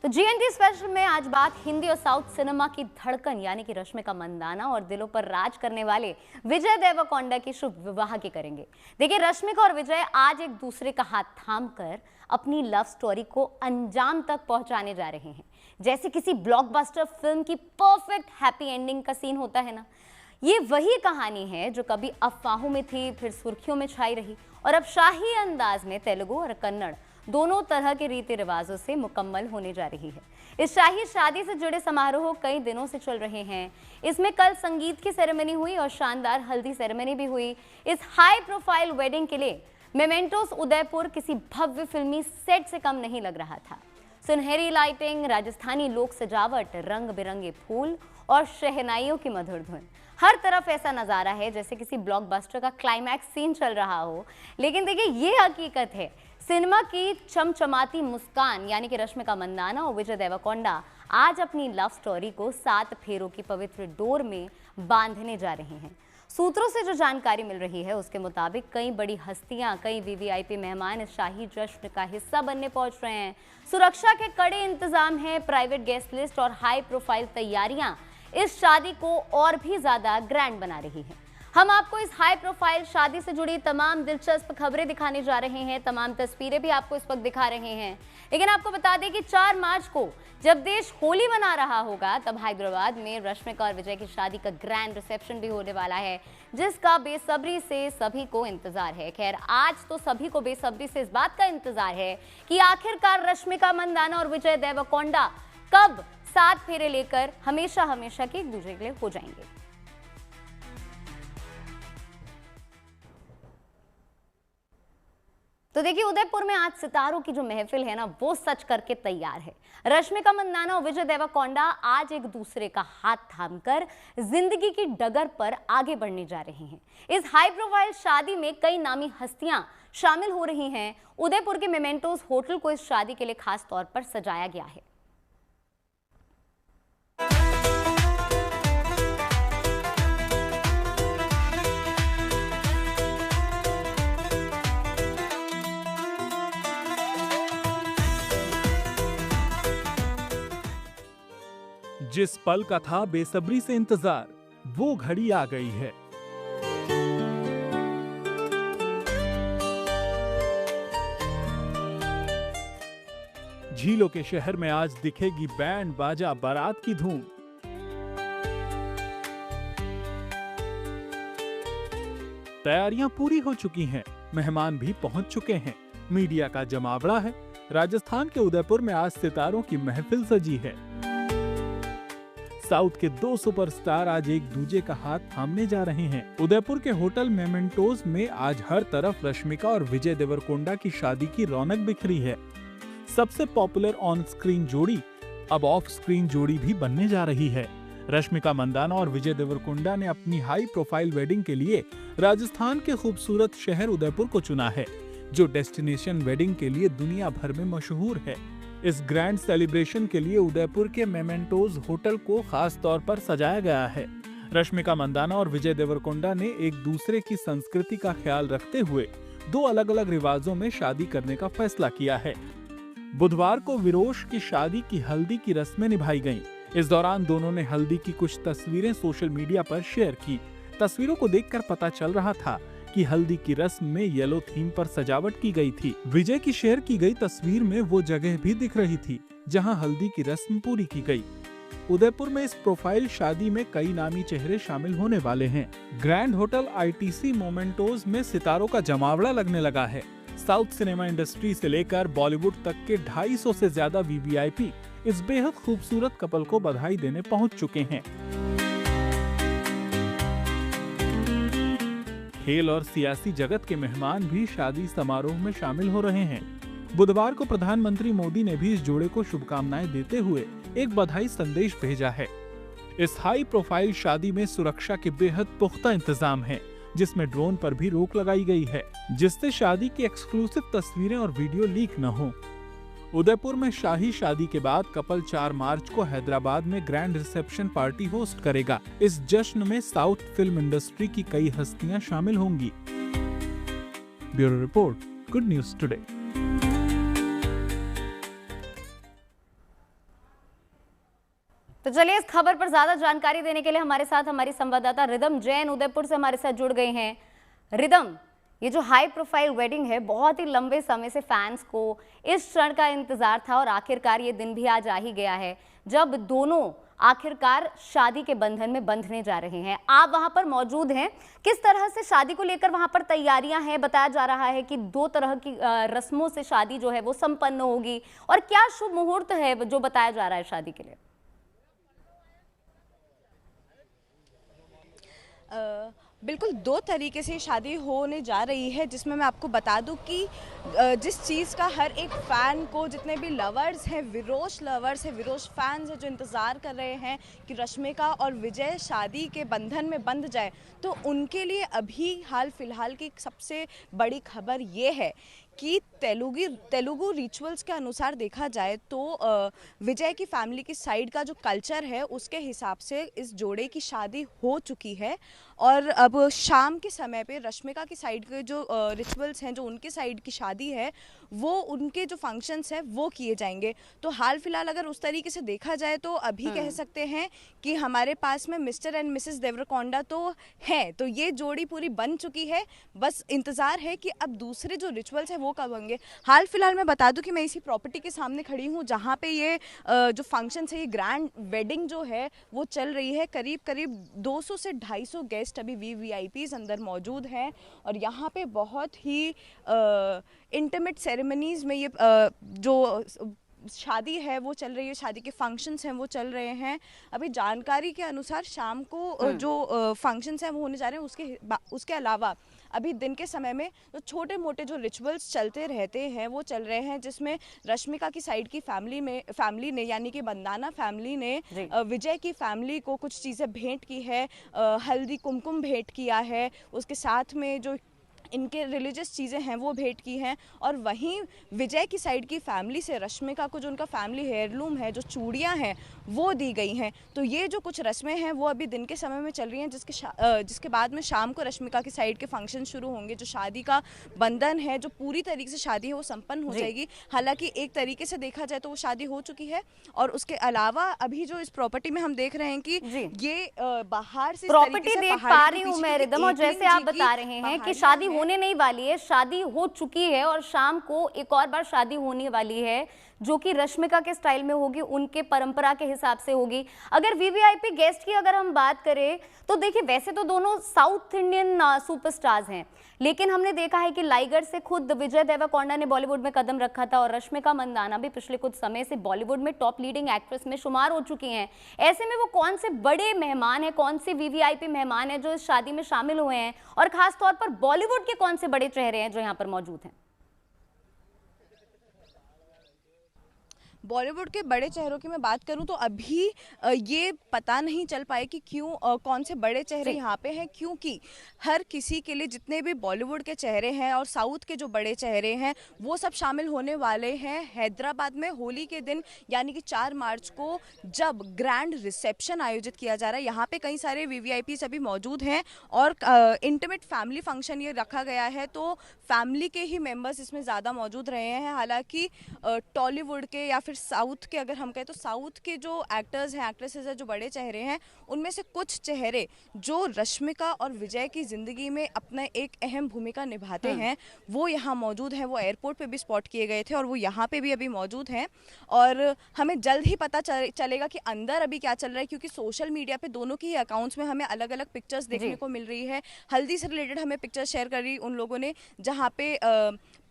तो GNT special में आज बात हिंदी और साउथ सिनेमा की धड़कन यानी कि रश्मिका मंदाना और दिलों पर राज करने वाले विजय देवरकोंडा की शुभ विवाह की करेंगे। देखिए, रश्मिका और विजय आज एक दूसरे का हाथ थामकर अपनी लव स्टोरी को अंजाम तक पहुंचाने जा रहे हैं। जैसे किसी ब्लॉकबस्टर फिल्म की परफेक्ट हैप्पी एंडिंग का सीन होता है ना, ये वही कहानी है जो कभी अफवाहों में थी, फिर सुर्खियों में छाई रही और अब शाही अंदाज में तेलुगु और कन्नड़ दोनों तरह के रीति रिवाजों से मुकम्मल होने जा रही है। इस शाही शादी से जुड़े समारोह कई दिनों से चल रहे हैं। इसमें कल संगीत की सेरेमनी हुई और शानदार हल्दी सेरेमनी भी हुई। इस हाई प्रोफाइल वेडिंग के लिए मेमेंटोस उदयपुर किसी भव्य फिल्मी सेट से कम नहीं लग रहा था। सुनहरी लाइटिंग, राजस्थानी लोक सजावट, रंग बिरंगे फूल और शहनाइयों की मधुर धुन, हर तरफ ऐसा नजारा है जैसे किसी ब्लॉकबस्टर का क्लाइमैक्स सीन चल रहा हो। लेकिन देखिए, ये हकीकत है, सिनेमा की चमचमाती मुस्कान यानी कि रश्मिका मंदाना और विजय देवरकोंडा आज अपनी लव स्टोरी को 7 फेरों की पवित्र डोर में बांधने जा रहे हैं। सूत्रों से जो जानकारी मिल रही है उसके मुताबिक कई बड़ी हस्तियां, कई वीवीआईपी मेहमान इस शाही जश्न का हिस्सा बनने पहुंच रहे हैं। सुरक्षा के कड़े इंतजाम हैं, प्राइवेट गेस्ट लिस्ट और हाई प्रोफाइल तैयारियां इस शादी को और भी ज्यादा ग्रैंड बना रही है। हम आपको इस हाई प्रोफाइल शादी से जुड़ी तमाम दिलचस्प खबरें दिखाने जा रहे हैं, तमाम तस्वीरें भी आपको इस वक्त दिखा रहे हैं। लेकिन आपको बता दें कि 4 मार्च को जब देश होली मना रहा होगा, तब हैदराबाद में रश्मिका और विजय की शादी का ग्रैंड रिसेप्शन भी होने वाला है, जिसका बेसब्री से सभी को इंतजार है। खैर, आज तो सभी को बेसब्री से इस बात का इंतजार है कि आखिरकार रश्मिका मंदाना और विजय देवरकोंडा कब 7 फेरे लेकर हमेशा हमेशा के एक दूसरे के लिए हो जाएंगे। तो देखिए, उदयपुर में आज सितारों की जो महफिल है ना, वो सच करके तैयार है। रश्मिका मंदाना और विजय देवरकोंडा आज एक दूसरे का हाथ थामकर जिंदगी की डगर पर आगे बढ़ने जा रहे हैं। इस हाई प्रोफाइल शादी में कई नामी हस्तियां शामिल हो रही हैं। उदयपुर के मेमेंटोस होटल को इस शादी के लिए खास तौर पर सजाया गया है। जिस पल का था बेसब्री से इंतजार, वो घड़ी आ गई है। झीलों के शहर में आज दिखेगी बैंड बाजा बारात की धूम। तैयारियां पूरी हो चुकी हैं, मेहमान भी पहुंच चुके हैं, मीडिया का जमावड़ा है। राजस्थान के उदयपुर में आज सितारों की महफिल सजी है। साउथ के 2 सुपरस्टार आज एक दूजे का हाथ थामने जा रहे हैं। उदयपुर के होटल मेमेंटोस में आज हर तरफ रश्मिका और विजय देवरकोंडा की शादी की रौनक बिखरी है। सबसे पॉपुलर ऑन स्क्रीन जोड़ी अब ऑफ स्क्रीन जोड़ी भी बनने जा रही है। रश्मिका मंदाना और विजय देवरकोंडा ने अपनी हाई प्रोफाइल वेडिंग के लिए राजस्थान के खूबसूरत शहर उदयपुर को चुना है, जो डेस्टिनेशन वेडिंग के लिए दुनिया भर में मशहूर है। इस ग्रैंड सेलिब्रेशन के लिए उदयपुर के मेमेंटोस होटल को खास तौर पर सजाया गया है। रश्मिका मंदाना और विजय देवरकोंडा ने एक दूसरे की संस्कृति का ख्याल रखते हुए 2 अलग-अलग रिवाजों में शादी करने का फैसला किया है। बुधवार को विरोश की शादी की हल्दी की रस्में निभाई गईं। इस दौरान दोनों ने हल्दी की कुछ तस्वीरें सोशल मीडिया पर शेयर की। तस्वीरों को देखकर पता चल रहा था कि हल्दी की रस्म में येलो थीम पर सजावट की गई थी। विजय की शेयर की गई तस्वीर में वो जगह भी दिख रही थी जहां हल्दी की रस्म पूरी की गई। उदयपुर में इस प्रोफाइल शादी में कई नामी चेहरे शामिल होने वाले हैं। ग्रैंड होटल आईटीसी मोमेंटोस में सितारों का जमावड़ा लगने लगा है। साउथ सिनेमा इंडस्ट्री से लेकर बॉलीवुड तक के 250 से ज्यादा वीवीआईपी इस बेहद खूबसूरत कपल को बधाई देने पहुंच चुके हैं। खेल और सियासी जगत के मेहमान भी शादी समारोह में शामिल हो रहे हैं। बुधवार को प्रधानमंत्री मोदी ने भी इस जोड़े को शुभकामनाएं देते हुए एक बधाई संदेश भेजा है। इस हाई प्रोफाइल शादी में सुरक्षा के बेहद पुख्ता इंतजाम हैं, जिसमें ड्रोन पर भी रोक लगाई गई है, जिससे शादी की एक्सक्लूसिव तस्वीरें और वीडियो लीक न हो। उदयपुर में शाही शादी के बाद कपल 4 मार्च को हैदराबाद में ग्रैंड रिसेप्शन पार्टी होस्ट करेगा। इस जश्न में साउथ फिल्म इंडस्ट्री की कई हस्तियां शामिल होंगी। Bureau report, good news today. तो चलिए, इस खबर पर ज्यादा जानकारी देने के लिए हमारे साथ हमारी संवाददाता रिदम जैन उदयपुर से हमारे साथ जुड़ गई हैं। रिदम, ये जो हाई प्रोफाइल वेडिंग है, बहुत ही लंबे समय से फैंस को इस क्षण का इंतजार था और आखिरकार ये दिन भी आज आ ही गया है जब दोनों आखिरकार शादी के बंधन में बंधने जा रहे हैं। आप वहां पर मौजूद हैं, किस तरह से शादी को लेकर वहां पर तैयारियां हैं? बताया जा रहा है कि 2 तरह की रस्मों से शादी जो है वो संपन्न होगी, और क्या शुभ मुहूर्त है जो बताया जा रहा है शादी के लिए? बिल्कुल 2 तरीके से शादी होने जा रही है, जिसमें मैं आपको बता दूं कि जिस चीज़ का हर एक फ़ैन को, जितने भी लवर्स हैं, विरोश लवर्स हैं, विरोश फैंस हैं जो इंतज़ार कर रहे हैं कि रश्मिका और विजय शादी के बंधन में बंध जाए, तो उनके लिए अभी हाल फिलहाल की सबसे बड़ी खबर ये है कि तेलुगु रिचुअल्स के अनुसार देखा जाए तो विजय की फैमिली की साइड का जो कल्चर है उसके हिसाब से इस जोड़े की शादी हो चुकी है, और अब शाम के समय पे रश्मिका की साइड के जो रिचुअल्स हैं, जो उनके साइड की शादी है, वो उनके जो फंक्शंस हैं वो किए जाएंगे। तो हाल फिलहाल अगर उस तरीके से देखा जाए तो अभी कह सकते हैं कि हमारे पास में मिस्टर एंड मिसेस देवरकोंडा तो हैं, तो ये जोड़ी पूरी बन चुकी है। बस इंतज़ार है कि अब दूसरे जो रिचुअल्स हैं वो कब होंगे। हाल फिलहाल मैं बता दूं कि मैं इसी प्रॉपर्टी के सामने खड़ी हूं जहां पे ये जो फंक्शन है, ये ग्रैंड वेडिंग जो है वो चल रही है। करीब करीब 200 से 250 गेस्ट अभी वीवीआईपीज अंदर मौजूद हैं, और यहाँ पे बहुत ही इंटीमेट सेरेमनीज में ये जो शादी है वो चल रही है, शादी के फंक्शंस हैं वो चल रहे हैं। अभी जानकारी के अनुसार शाम को जो फंक्शंस हैं वो होने जा रहे हैं। उसके अलावा अभी दिन के समय में जो छोटे मोटे जो रिचुअल्स चलते रहते हैं वो चल रहे हैं, जिसमें रश्मिका की साइड की फैमिली ने यानी कि बंदाना फैमिली ने विजय की फैमिली को कुछ चीज़ें भेंट की है। हल्दी कुमकुम भेंट किया है, उसके साथ में जो इनके रिलीजियस चीज़ें हैं वो भेंट की हैं, और वहीं विजय की साइड की फैमिली से रश्मिका को जो उनका फैमिली हेयरलूम है, जो चूड़ियां हैं वो दी गई हैं। तो ये जो कुछ रस्में हैं वो अभी दिन के समय में चल रही हैं, जिसके बाद में शाम को रश्मिका की साइड के फंक्शन शुरू होंगे। जो शादी का बंधन है, जो पूरी तरीके से शादी है वो संपन्न हो जाएगी। हालांकि एक तरीके से देखा जाए तो वो शादी हो चुकी है, और उसके अलावा अभी जो इस प्रॉपर्टी में हम देख रहे हैं कि ये बाहर से प्रॉपर्टी देख पा रही हूँ मैं रिदम, और जैसे आप बता रहे हैं कि शादी होने नहीं वाली है, शादी हो चुकी है, और शाम को एक और बार शादी होने वाली है जो कि रश्मिका के स्टाइल में होगी, उनके परंपरा के हिसाब से होगी। अगर वीवीआईपी गेस्ट की अगर हम बात करें तो देखिए, वैसे तो दोनों साउथ इंडियन सुपरस्टार्स हैं, लेकिन हमने देखा है कि लाइगर से खुद विजय देवरकोंडा ने बॉलीवुड में कदम रखा था, और रश्मिका मंदाना भी पिछले कुछ समय से बॉलीवुड में टॉप लीडिंग एक्ट्रेस में शुमार हो चुकी हैं। ऐसे में वो कौन से बड़े मेहमान हैं, कौन से वीवीआईपी मेहमान हैं जो इस शादी में शामिल हुए हैं, और खासतौर पर बॉलीवुड के कौन से बड़े चेहरे हैं जो यहाँ पर मौजूद हैं? बॉलीवुड के बड़े चेहरों की मैं बात करूं तो अभी ये पता नहीं चल पाए कि क्यों कौन से बड़े चेहरे यहाँ पे हैं, क्योंकि हर किसी के लिए जितने भी बॉलीवुड के चेहरे हैं और साउथ के जो बड़े चेहरे हैं वो सब शामिल होने वाले हैं हैदराबाद में होली के दिन, यानी कि 4 मार्च को, जब ग्रैंड रिसेप्शन आयोजित किया जा रहा है। यहाँ पे कई सारे वीवीआईपी अभी मौजूद हैं, और इंटीमेट फैमिली फंक्शन ये रखा गया है, तो फैमिली के ही मेम्बर्स इसमें ज़्यादा मौजूद रहे हैं। हालांकि टॉलीवुड के या फिर साउथ के अगर हम कहें तो साउथ के जो एक्टर्स हैं, एक्ट्रेसेस हैं, जो बड़े चेहरे हैं, उनमें से कुछ चेहरे जो रश्मिका और विजय की ज़िंदगी में अपना एक अहम भूमिका निभाते हैं वो यहाँ मौजूद हैं। वो एयरपोर्ट पे भी स्पॉट किए गए थे और वो यहाँ पे भी अभी मौजूद हैं, और हमें जल्द ही पता चलेगा कि अंदर अभी क्या चल रहा है, क्योंकि सोशल मीडिया पे दोनों की अकाउंट्स में हमें अलग अलग पिक्चर्स देखने को मिल रही है। हल्दी से रिलेटेड हमें पिक्चर्स शेयर करी उन लोगों ने, जहाँ पे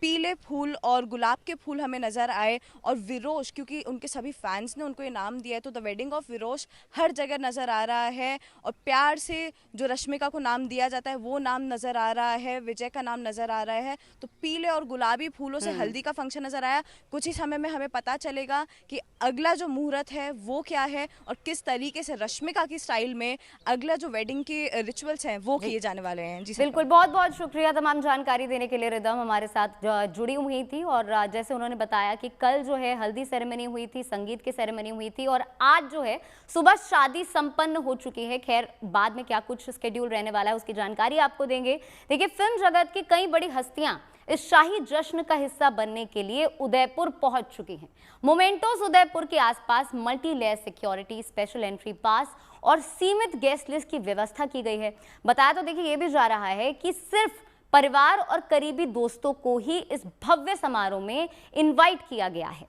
पीले फूल और गुलाब के फूल हमें नज़र आए, और विरोश, क्योंकि उनके सभी फैंस ने उनको ये नाम दिया है, तो द वेडिंग ऑफ विरोश हर जगह नज़र आ रहा है। और प्यार से जो रश्मिका को नाम दिया जाता है वो नाम नज़र आ रहा है, विजय का नाम नज़र आ रहा है। तो पीले और गुलाबी फूलों से हल्दी का फंक्शन नज़र आया। कुछ ही समय में हमें पता चलेगा कि अगला जो मुहूर्त है वो क्या है, और किस तरीके से रश्मिका की स्टाइल में अगला जो वेडिंग के रिचुअल्स हैं वो किए जाने वाले हैं। जी बिल्कुल, बहुत बहुत शुक्रिया तमाम जानकारी देने के लिए रिदम, हमारे साथ जुड़ी हुई थी। और जैसे उन्होंने बताया कि कल जो है हल्दी सेरेमनी हुई थी, संगीत की सेरेमनी हुई थी, और आज जो है सुबह शादी संपन्न हो चुकी है। खैर, बाद में क्या कुछ शेड्यूल रहने वाला है उसकी जानकारी आपको देंगे। देखिए, फिल्म जगत की कई बड़ी हस्तियां इस शाही जश्न का हिस्सा बनने के लिए उदयपुर पहुंच चुकी हैं। मोमेंटोस उदयपुर के आसपास multi layer security, special entry पास और सीमित गेस्ट लिस्ट की व्यवस्था की गई है। बताया तो देखिए ये भी जा रहा है कि सिर्फ परिवार और करीबी दोस्तों को ही इस भव्य समारोह में इनवाइट किया गया है।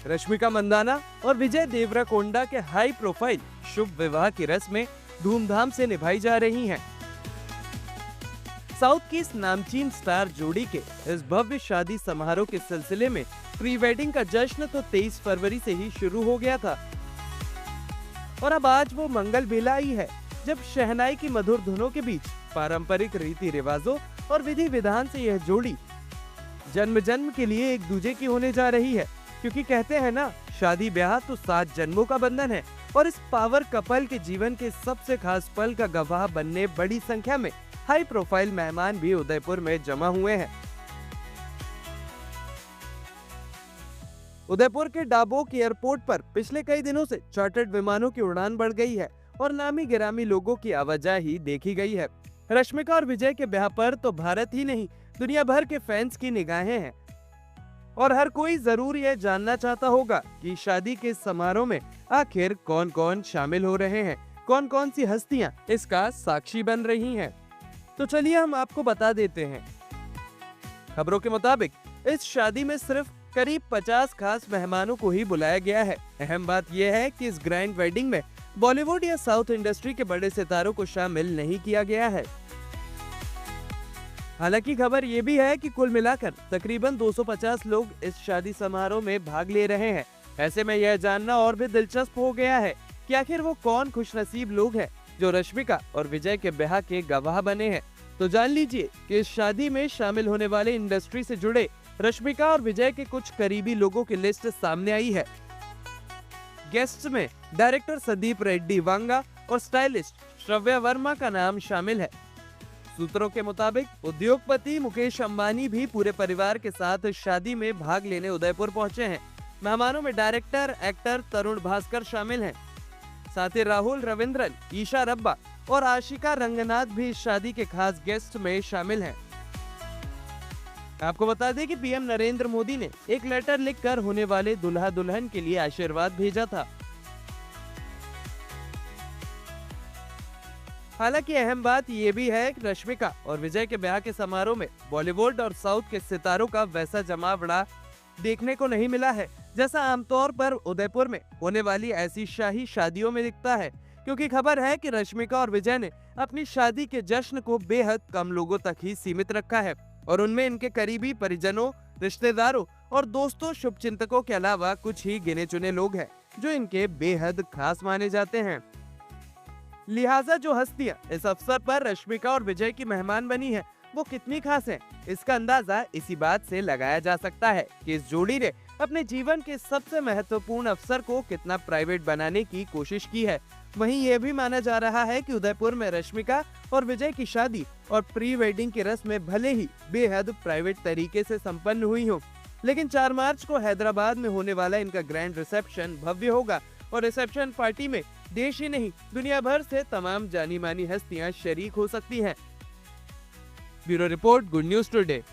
रश्मिका मंदाना और विजय देवरकोंडा के हाई प्रोफाइल शुभ विवाह की रस्में धूमधाम से निभाई जा रही हैं। साउथ की इस नामचीन स्टार जोड़ी के इस भव्य शादी समारोह के सिलसिले में प्री वेडिंग का जश्न तो 23 फरवरी से ही शुरू हो गया था और अब आज वो मंगल बेला आई है जब शहनाई की मधुर धुनों के बीच पारंपरिक रीति रिवाजों और विधि विधान से यह जोड़ी जन्म जन्म के लिए एक दूजे की होने जा रही है। क्योंकि कहते हैं ना, शादी ब्याह तो 7 जन्मों का बंधन है और इस पावर कपल के जीवन के सबसे खास पल का गवाह बनने बड़ी संख्या में हाई प्रोफाइल मेहमान भी उदयपुर में जमा हुए हैं। उदयपुर के डाबोक एयरपोर्ट पर पिछले कई दिनों से चार्टर्ड विमानों की उड़ान बढ़ गई है और नामी गिरामी लोगों की आवाजाही देखी गई है। रश्मिका और विजय के ब्याह पर तो भारत ही नहीं, दुनिया भर के फैंस की निगाहें हैं और हर कोई जरूर यह जानना चाहता होगा कि शादी के समारोह में आखिर कौन कौन शामिल हो रहे हैं, कौन कौन सी हस्तियां इसका साक्षी बन रही हैं। तो चलिए हम आपको बता देते हैं। खबरों के मुताबिक इस शादी में सिर्फ करीब 50 खास मेहमानों को ही बुलाया गया है। अहम बात यह है कि इस ग्रैंड वेडिंग में बॉलीवुड या साउथ इंडस्ट्री के बड़े सितारों को शामिल नहीं किया गया है। हालांकि खबर ये भी है कि कुल मिलाकर तकरीबन 250 लोग इस शादी समारोह में भाग ले रहे हैं। ऐसे में यह जानना और भी दिलचस्प हो गया है कि आखिर वो कौन खुशनसीब लोग हैं जो रश्मिका और विजय के ब्याह के गवाह बने हैं। तो जान लीजिए कि इस शादी में शामिल होने वाले इंडस्ट्री से जुड़े रश्मिका और विजय के कुछ करीबी लोगों की लिस्ट सामने आई है। गेस्ट्स में डायरेक्टर संदीप रेड्डी वांगा और स्टाइलिस्ट श्रव्या वर्मा का नाम शामिल है। सूत्रों के मुताबिक उद्योगपति मुकेश अंबानी भी पूरे परिवार के साथ शादी में भाग लेने उदयपुर पहुंचे हैं। मेहमानों में डायरेक्टर एक्टर तरुण भास्कर शामिल हैं। साथ ही राहुल रविंद्रन, ईशा रब्बा और आशिका रंगनाथ भी इस शादी के खास गेस्ट में शामिल हैं। आपको बता दें कि पीएम नरेंद्र मोदी ने एक लेटर लिखकर होने वाले दुल्हा दुल्हन के लिए आशीर्वाद भेजा था। हालांकि अहम बात यह भी है कि रश्मिका और विजय के ब्याह के समारोह में बॉलीवुड और साउथ के सितारों का वैसा जमावड़ा देखने को नहीं मिला है जैसा आमतौर पर उदयपुर में होने वाली ऐसी शाही शादियों में दिखता है। क्योंकि खबर है कि रश्मिका और विजय ने अपनी शादी के जश्न को बेहद कम लोगों तक ही सीमित रखा है और उनमें इनके करीबी परिजनों, रिश्तेदारों और दोस्तों, शुभचिंतकों के अलावा कुछ ही गिने चुने लोग हैं जो इनके बेहद खास माने जाते हैं। लिहाजा जो हस्तियां इस अवसर पर रश्मिका और विजय की मेहमान बनी है वो कितनी खास हैं, इसका अंदाजा इसी बात से लगाया जा सकता है कि इस जोड़ी ने अपने जीवन के सबसे महत्वपूर्ण अवसर को कितना प्राइवेट बनाने की कोशिश की है। वहीं यह भी माना जा रहा है कि उदयपुर में रश्मिका और विजय की शादी और प्री वेडिंग की रस्में भले ही बेहद प्राइवेट तरीके से संपन्न हुई हो, लेकिन 4 मार्च को हैदराबाद में होने वाला इनका ग्रैंड रिसेप्शन भव्य होगा और रिसेप्शन पार्टी में देश ही नहीं दुनिया भर से तमाम जानी मानी हस्तियां शरीक हो सकती हैं। Bureau report, good news today.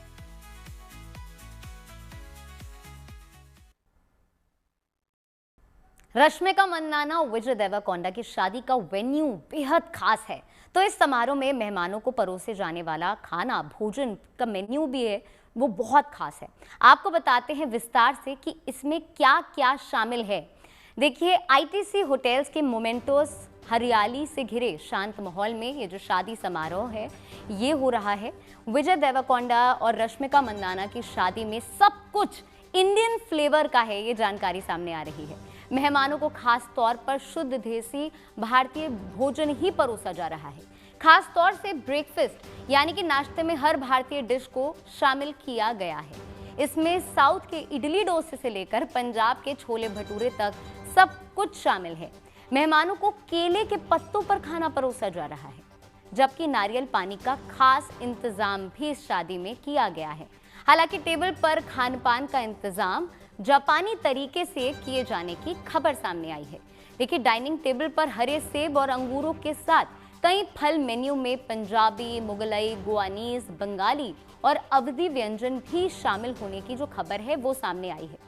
Rashmika Mandanna और विजय देवरकोंडा की शादी का वेन्यू बेहद खास है, तो इस समारोह में मेहमानों को परोसे जाने वाला खाना, भोजन का मेन्यू भी है वो बहुत खास है। आपको बताते हैं विस्तार से कि इसमें क्या क्या शामिल है। देखिए, आईटीसी होटल्स के मोमेंटोस हरियाली से घिरे शांत माहौल में ये जो शादी समारोह है ये हो रहा है। विजय देवरकोंडा और रश्मिका मंदाना की शादी में सब कुछ इंडियन फ्लेवर का है, ये जानकारी सामने आ रही है। मेहमानों को खास तौर पर शुद्ध देसी भारतीय भोजन ही परोसा जा रहा है। खास तौर से ब्रेकफास्ट यानी कि नाश्ते में हर भारतीय डिश को शामिल किया गया है। इसमें साउथ के इडली डोसे से लेकर पंजाब के छोले भटूरे तक सब कुछ शामिल है। मेहमानों को केले के पत्तों पर खाना परोसा जा रहा है, जबकि नारियल पानी का खास इंतजाम भी इस शादी में किया गया है। हालांकि टेबल पर खान पान का इंतजाम जापानी तरीके से किए जाने की खबर सामने आई है। देखिए, डाइनिंग टेबल पर हरे सेब और अंगूरों के साथ कई फल मेन्यू में पंजाबी, मुगलई, गोवानीज, बंगाली और अवधी व्यंजन भी शामिल होने की जो खबर है वो सामने आई है।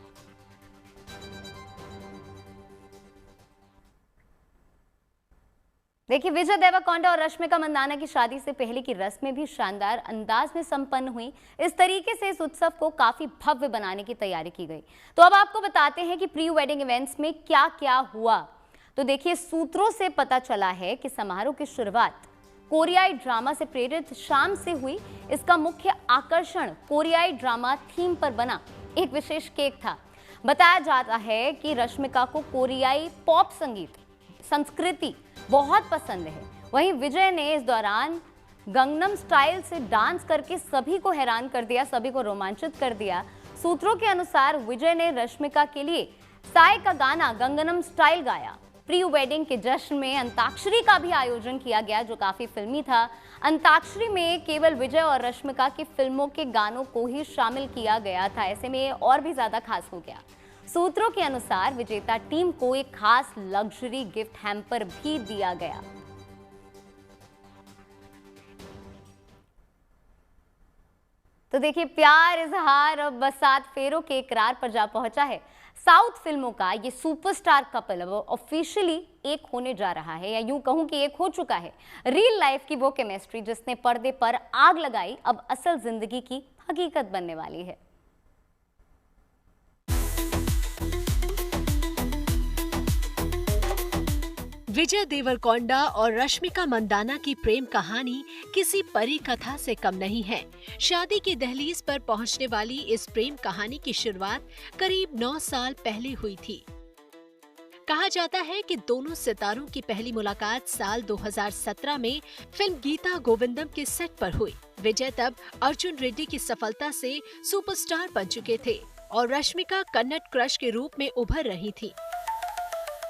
देखिए, विजय देवरकोंडा और रश्मिका मंदाना की शादी से पहले की रस्में भी शानदार अंदाज में संपन्न हुई। इस तरीके से इस उत्सव को काफी भव्य बनाने की तैयारी की गई। तो अब आपको बताते हैं कि प्री वेडिंग इवेंट्स में क्या क्या हुआ। तो देखिए, सूत्रों से पता चला है कि समारोह की शुरुआत कोरियाई ड्रामा से प्रेरित शाम से हुई। इसका मुख्य आकर्षण कोरियाई ड्रामा थीम पर बना एक विशेष केक था। बताया जाता है कि रश्मिका को कोरियाई पॉप संगीत संस्कृति बहुत पसंद है। वहीं विजय ने इस दौरान गंगनम स्टाइल से डांस करके सभी को हैरान कर दिया, सभी को रोमांचित कर दिया। सूत्रों के अनुसार विजय ने रश्मिका के लिए साय का गाना गंगनम स्टाइल गाया। प्री वेडिंग के जश्न में अंताक्षरी का भी आयोजन किया गया, जो काफी फिल्मी था। अंताक्षरी में केवल विजय और रश्मिका की फिल्मों के गानों को ही शामिल किया गया था। ऐसे में और भी ज्यादा खास हो गया। सूत्रों के अनुसार विजेता टीम को एक खास लग्जरी गिफ्ट हैम्पर भी दिया गया। तो देखिए, प्यार इजहार अब बसात फेरों के इकरार पर जा पहुंचा है। साउथ फिल्मों का ये सुपरस्टार कपल अब ऑफिशियली एक होने जा रहा है, या यूं कहूं कि एक हो चुका है। रियल लाइफ की वो केमिस्ट्री जिसने पर्दे पर आग लगाई, अब असल जिंदगी की हकीकत बनने वाली है। विजय देवरकोंडा और रश्मिका मंदाना की प्रेम कहानी किसी परी कथा से कम नहीं है। शादी की दहलीज पर पहुंचने वाली इस प्रेम कहानी की शुरुआत करीब 9 साल पहले हुई थी। कहा जाता है कि दोनों सितारों की पहली मुलाकात साल 2017 में फिल्म गीता गोविंदम के सेट पर हुई। विजय तब अर्जुन रेड्डी की सफलता से सुपरस्टार बन चुके थे और रश्मिका कन्नड़ क्रश के रूप में उभर रही थी।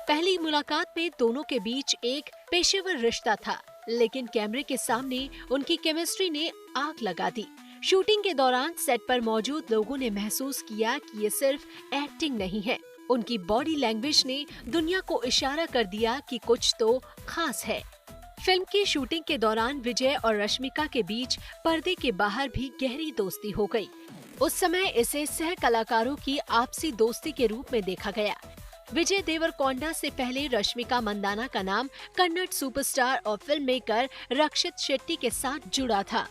पहली मुलाकात में दोनों के बीच एक पेशेवर रिश्ता था, लेकिन कैमरे के सामने उनकी केमिस्ट्री ने आग लगा दी। शूटिंग के दौरान सेट पर मौजूद लोगों ने महसूस किया कि ये सिर्फ एक्टिंग नहीं है। उनकी बॉडी लैंग्वेज ने दुनिया को इशारा कर दिया कि कुछ तो खास है। फिल्म की शूटिंग के दौरान विजय और रश्मिका के बीच पर्दे के बाहर भी गहरी दोस्ती हो गई। उस समय इसे सह कलाकारों की आपसी दोस्ती के रूप में देखा गया। विजय देवरकोंडा से पहले रश्मिका मंदाना का नाम कन्नड़ सुपरस्टार और फिल्म मेकर रक्षित शेट्टी के साथ जुड़ा था।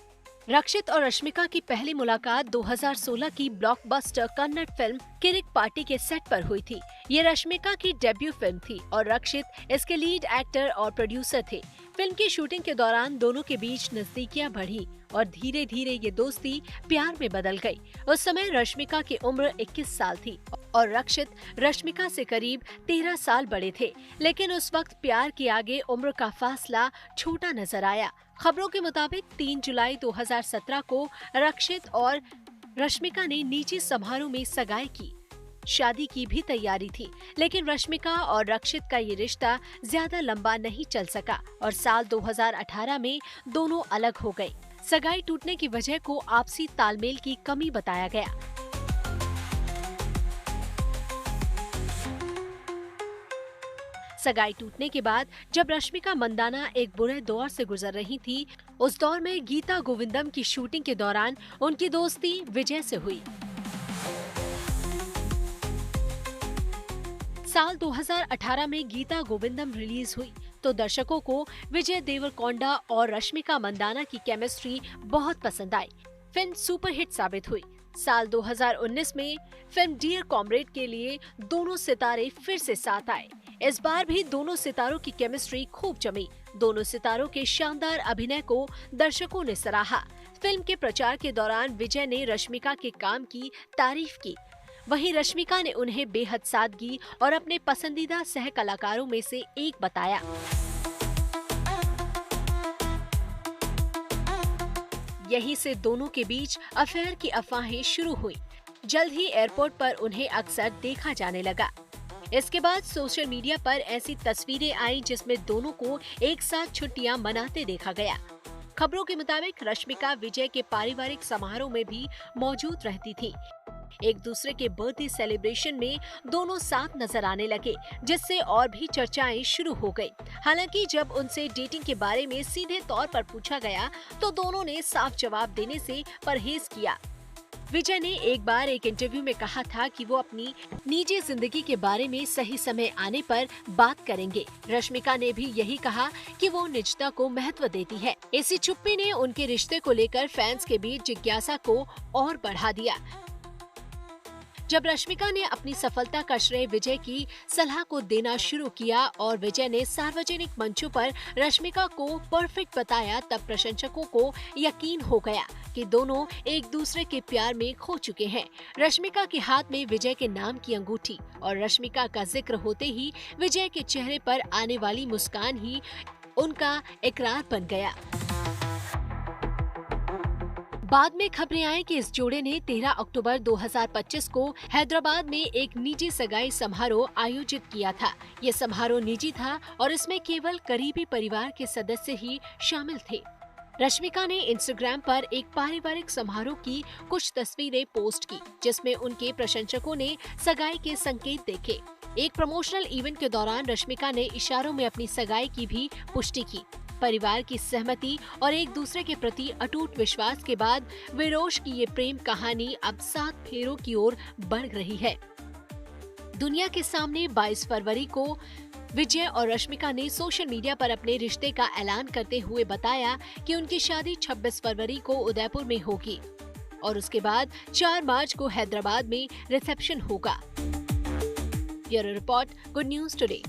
रक्षित और रश्मिका की पहली मुलाकात 2016 की blockbuster Kannada film Kirik party के सेट पर हुई थी। ये रश्मिका की डेब्यू फिल्म थी और रक्षित इसके लीड एक्टर और प्रोड्यूसर थे। फिल्म की शूटिंग के दौरान दोनों के बीच नजदीकियां बढ़ी और धीरे धीरे ये दोस्ती प्यार में बदल गई। उस समय रश्मिका की उम्र 21 साल थी और रक्षित रश्मिका से करीब 13 साल बड़े थे, लेकिन उस वक्त प्यार के आगे उम्र का फासला छोटा नजर आया। खबरों के मुताबिक 3 जुलाई 2017 को रक्षित और रश्मिका ने निजी समारोह में सगाई की। शादी की भी तैयारी थी, लेकिन रश्मिका और रक्षित का ये रिश्ता ज्यादा लंबा नहीं चल सका और साल 2018 में दोनों अलग हो गए। सगाई टूटने की वजह को आपसी तालमेल की कमी बताया गया। सगाई टूटने के बाद जब रश्मिका मंदाना एक बुरे दौर से गुजर रही थी, उस दौर में गीता गोविंदम की शूटिंग के दौरान उनकी दोस्ती विजय से हुई। साल 2018 में गीता गोविंदम रिलीज हुई तो दर्शकों को विजय देवरकोंडा और रश्मिका मंदाना की केमिस्ट्री बहुत पसंद आई। फिल्म सुपरहिट साबित हुई। साल 2019 में फिल्म डियर कॉमरेड के लिए दोनों सितारे फिर से साथ आए। इस बार भी दोनों सितारों की केमिस्ट्री खूब जमी। दोनों सितारों के शानदार अभिनय को दर्शकों ने सराहा। फिल्म के प्रचार के दौरान विजय ने रश्मिका के काम की तारीफ की, वहीं रश्मिका ने उन्हें बेहद सादगी और अपने पसंदीदा सह कलाकारों में से एक बताया। यहीं से दोनों के बीच अफेयर की अफवाहें शुरू हुई। जल्द ही एयरपोर्ट पर उन्हें अक्सर देखा जाने लगा। इसके बाद सोशल मीडिया पर ऐसी तस्वीरें आई जिसमें दोनों को एक साथ छुट्टियां मनाते देखा गया। खबरों के मुताबिक रश्मिका विजय के पारिवारिक समारोह में भी मौजूद रहती थी। एक दूसरे के बर्थडे सेलिब्रेशन में दोनों साथ नजर आने लगे, जिससे और भी चर्चाएं शुरू हो गई। हालांकि जब उनसे डेटिंग के बारे में सीधे तौर पर पूछा गया तो दोनों ने साफ जवाब देने से परहेज किया। विजय ने एक बार एक इंटरव्यू में कहा था कि वो अपनी निजी जिंदगी के बारे में सही समय आने पर बात करेंगे। रश्मिका ने भी यही कहा कि वो निजता को महत्व देती है। इसी चुप्पी ने उनके रिश्ते को लेकर फैंस के बीच जिज्ञासा को और बढ़ा दिया। जब रश्मिका ने अपनी सफलता का श्रेय विजय की सलाह को देना शुरू किया और विजय ने सार्वजनिक मंचों पर रश्मिका को परफेक्ट बताया, तब प्रशंसकों को यकीन हो गया कि दोनों एक दूसरे के प्यार में खो चुके हैं। रश्मिका के हाथ में विजय के नाम की अंगूठी और रश्मिका का जिक्र होते ही विजय के चेहरे पर आने वाली मुस्कान ही उनका इकरार बन गया। बाद में खबरें आई कि इस जोड़े ने 13 अक्टूबर 2025 को हैदराबाद में एक निजी सगाई समारोह आयोजित किया था। ये समारोह निजी था और इसमें केवल करीबी परिवार के सदस्य ही शामिल थे। रश्मिका ने इंस्टाग्राम पर एक पारिवारिक समारोह की कुछ तस्वीरें पोस्ट की, जिसमें उनके प्रशंसकों ने सगाई के संकेत देखे। एक प्रमोशनल इवेंट के दौरान रश्मिका ने इशारों में अपनी सगाई की भी पुष्टि की। परिवार की सहमति और एक दूसरे के प्रति अटूट विश्वास के बाद विरोश की ये प्रेम कहानी अब 7 फेरों की ओर बढ़ रही है। दुनिया के सामने 22 फरवरी को विजय और रश्मिका ने सोशल मीडिया पर अपने रिश्ते का ऐलान करते हुए बताया कि उनकी शादी 26 फरवरी को उदयपुर में होगी और उसके बाद 4 मार्च को हैदराबाद में रिसेप्शन होगा। Bureau report, good news today.